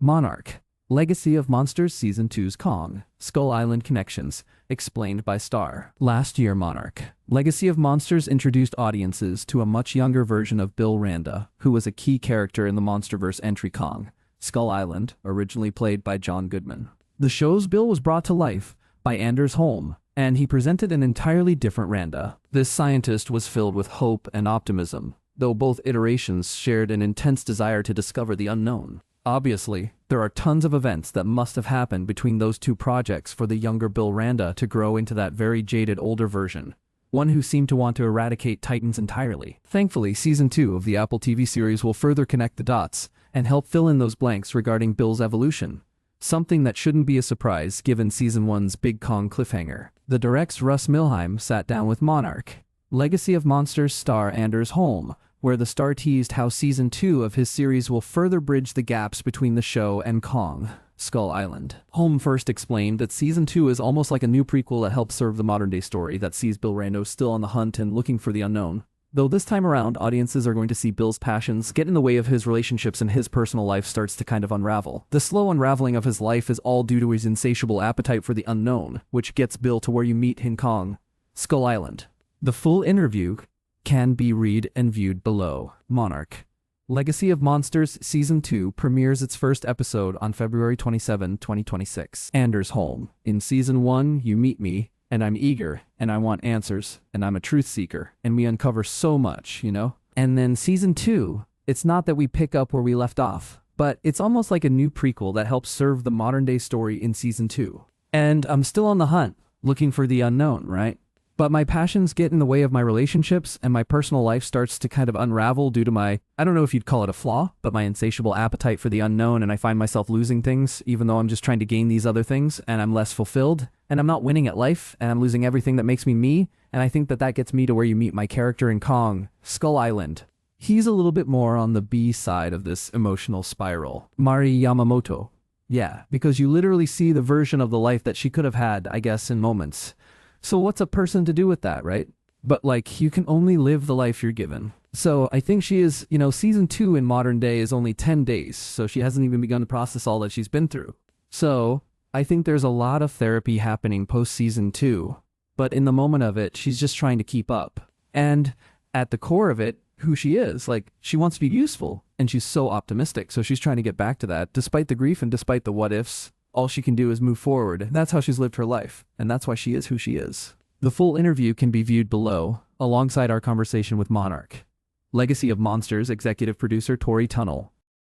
Monarch. Legacy of Monsters Season 2's Kong, Skull Island Connections, explained by Star. Last year, Monarch. Legacy of Monsters introduced audiences to a much younger version of Bill Randa, who was a key character in the MonsterVerse entry Kong, Skull Island, originally played by John Goodman. The show's Bill was brought to life by Anders Holm, and he presented an entirely different Randa. This scientist was filled with hope and optimism, though both iterations shared an intense desire to discover the unknown. Obviously, there are tons of events that must have happened between those two projects for the younger Bill Randa to grow into that very jaded older version, one who seemed to want to eradicate Titans entirely. Thankfully, Season 2 of the Apple TV series will further connect the dots and help fill in those blanks regarding Bill's evolution, something that shouldn't be a surprise given Season 1's Big Kong cliffhanger. The direct's Russ Milheim sat down with Monarch. Legacy of Monsters star Anders Holm, where the star teased how Season 2 of his series will further bridge the gaps between the show and Kong, Skull Island. Holm first explained that Season 2 is almost like a new prequel that helps serve the modern-day story that sees Bill Randa still on the hunt and looking for the unknown. Though this time around, audiences are going to see Bill's passions get in the way of his relationships and his personal life starts to kind of unravel. The slow unraveling of his life is all due to his insatiable appetite for the unknown, which gets Bill to where you meet in Kong, Skull Island. The full interview can be read and viewed below. Monarch. Legacy of Monsters Season 2 premieres its first episode on February 27, 2026. Anders Holm. In Season 1, you meet me, and I'm eager, and I want answers, and I'm a truth seeker, and we uncover so much, you know? And then Season 2, it's not that we pick up where we left off, but it's almost like a new prequel that helps serve the modern-day story in Season 2. And I'm still on the hunt, looking for the unknown, right? But my passions get in the way of my relationships, and my personal life starts to kind of unravel due to my, I don't know if you'd call it a flaw, but my insatiable appetite for the unknown, and I find myself losing things, even though I'm just trying to gain these other things, and I'm less fulfilled, and I'm not winning at life, and I'm losing everything that makes me me, and I think that that gets me to where you meet my character in Kong, Skull Island. He's a little bit more on the B side of this emotional spiral. Mari Yamamoto. Yeah, because you literally see the version of the life that she could have had, I guess, in moments. So what's a person to do with that, right? But like, you can only live the life you're given. So I think she is, Season 2 in modern day is only 10 days, so she hasn't even begun to process all that she's been through. So I think there's a lot of therapy happening post Season 2, but in the moment of it, she's just trying to keep up. And at the core of it, who she is, like, she wants to be useful, and she's so optimistic, so she's trying to get back to that, despite the grief and despite the what-ifs. All she can do is move forward. That's how she's lived her life, and that's why she is who she is. The full interview can be viewed below, alongside our conversation with Monarch. Legacy of Monsters executive producer Tori Tunnell.